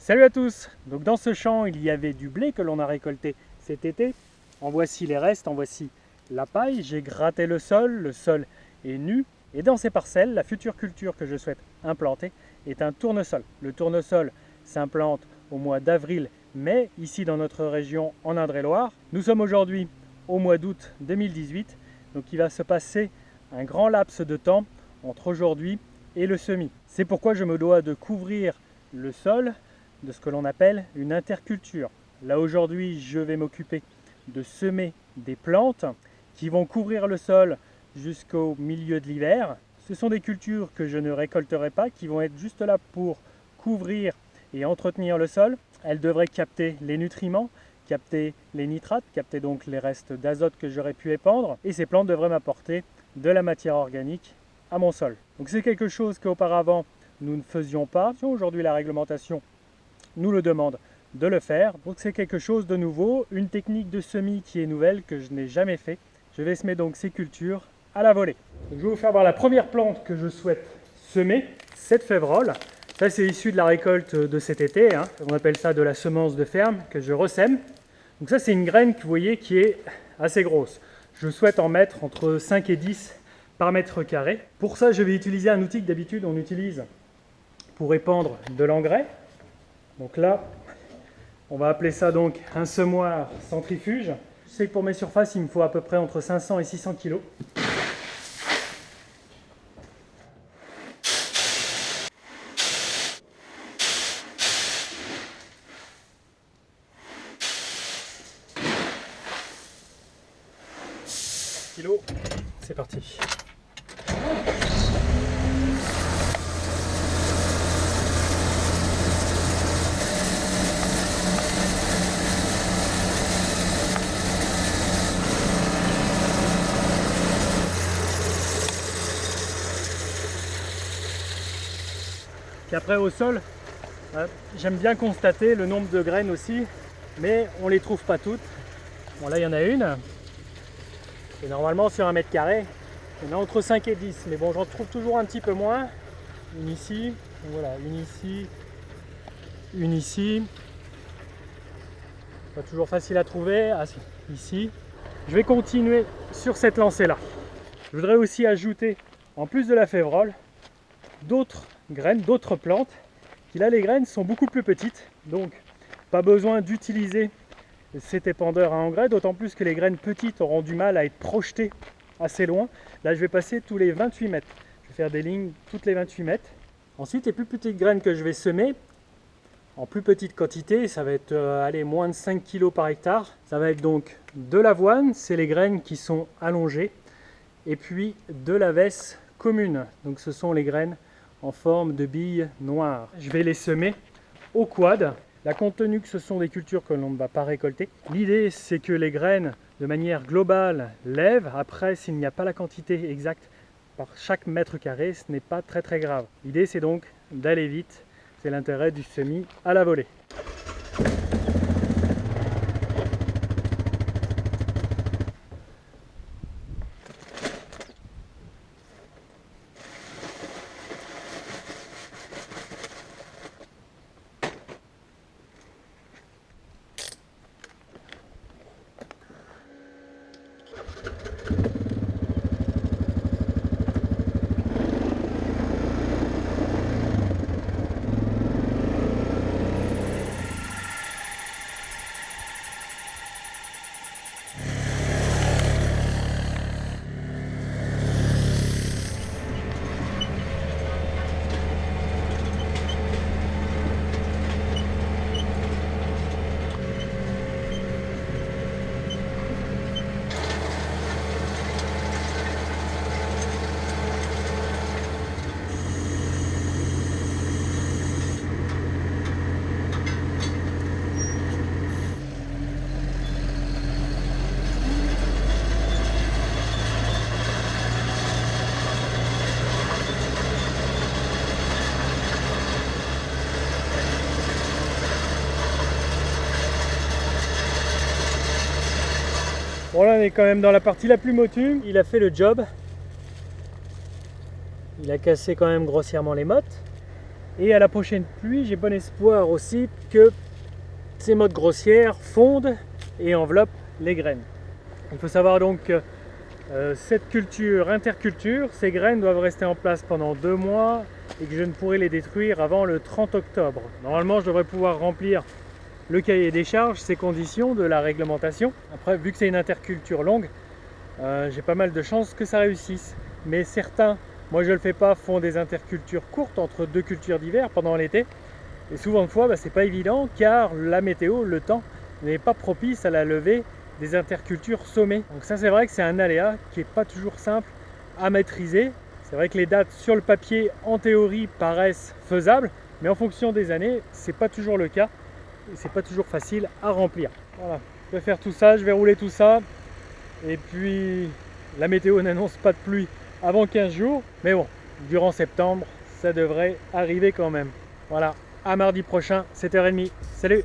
Salut à tous! Donc dans ce champ, il y avait du blé que l'on a récolté cet été. En voici les restes, en voici la paille. J'ai gratté le sol est nu. Et dans ces parcelles, la future culture que je souhaite implanter est un tournesol. Le tournesol s'implante au mois d'avril-mai, ici dans notre région en Indre-et-Loire. Nous sommes aujourd'hui au mois d'août 2018, donc il va se passer un grand laps de temps entre aujourd'hui et le semis. C'est pourquoi je me dois de couvrir le sol de ce que l'on appelle une interculture. Là aujourd'hui, je vais m'occuper de semer des plantes qui vont couvrir le sol jusqu'au milieu de l'hiver. Ce sont des cultures que je ne récolterai pas, qui vont être juste là pour couvrir et entretenir le sol. Elles devraient capter les nutriments, capter les nitrates, capter donc les restes d'azote que j'aurais pu épandre, et ces plantes devraient m'apporter de la matière organique à mon sol. Donc c'est quelque chose qu'auparavant nous ne faisions pas. Aujourd'hui la réglementation nous le demande de le faire. Donc c'est quelque chose de nouveau, une technique de semis qui est nouvelle, que je n'ai jamais fait. Je vais semer donc ces cultures à la volée. Donc je vais vous faire voir la première plante que je souhaite semer, cette févrole. Ça c'est issu de la récolte de cet été, On appelle ça de la semence de ferme que je ressème. Donc ça c'est une graine que vous voyez qui est assez grosse. Je souhaite en mettre entre 5 et 10 par mètre carré. Pour ça je vais utiliser un outil que d'habitude on utilise pour épandre de l'engrais. Donc là, on va appeler ça donc un semoir centrifuge. Je sais que pour mes surfaces, il me faut à peu près entre 500 et 600 kg. C'est parti. Puis après au sol, j'aime bien constater le nombre de graines aussi, mais on ne les trouve pas toutes. Bon là il y en a une, et normalement sur 1 mètre carré, il y en a entre 5 et 10, mais bon j'en trouve toujours un petit peu moins. Une ici, voilà, une ici. Pas toujours facile à trouver, ici. Je vais continuer sur cette lancée là. Je voudrais aussi ajouter, en plus de la févrole, d'autres graines, d'autres plantes. Qui là les graines sont beaucoup plus petites, donc pas besoin d'utiliser cet épandeur à engrais, d'autant plus que les graines petites auront du mal à être projetées assez loin. Là je vais passer tous les 28 mètres. Je vais faire des lignes toutes les 28 mètres. Ensuite les plus petites graines que je vais semer, en plus petite quantité, ça va être moins de 5 kg par hectare. Ça va être donc de l'avoine, c'est les graines qui sont allongées, et puis de la vesse commune, donc ce sont les graines en forme de billes noires. Je vais les semer au quad. La compte tenu que ce sont des cultures que l'on ne va pas récolter, l'idée c'est que les graines de manière globale lèvent. Après, s'il n'y a pas la quantité exacte par chaque mètre carré, ce n'est pas très grave. L'idée c'est donc d'aller vite, c'est l'intérêt du semis à la volée. Bon là on est quand même dans la partie la plus motue. Il a fait le job. Il a cassé quand même grossièrement les mottes. Et à la prochaine pluie, j'ai bon espoir aussi que ces mottes grossières fondent et enveloppent les graines. Il faut savoir donc que cette interculture, ces graines doivent rester en place pendant 2 mois et que je ne pourrai les détruire avant le 30 octobre. Normalement, je devrais pouvoir remplir le cahier des charges, ces conditions de la réglementation. Après, vu que c'est une interculture longue, j'ai pas mal de chances que ça réussisse. Mais certains, moi je ne le fais pas, font des intercultures courtes entre 2 cultures d'hiver pendant l'été. Et souvent de fois, c'est pas évident car la météo, le temps, n'est pas propice à la levée des intercultures sommées. Donc ça, c'est vrai que c'est un aléa qui n'est pas toujours simple à maîtriser. C'est vrai que les dates sur le papier, en théorie, paraissent faisables, mais en fonction des années, c'est pas toujours le cas. Et c'est pas toujours facile à remplir. Voilà, je vais faire tout ça, je vais rouler tout ça. Et puis, la météo n'annonce pas de pluie avant 15 jours. Mais bon, durant septembre, ça devrait arriver quand même. Voilà, à mardi prochain, 7h30. Salut!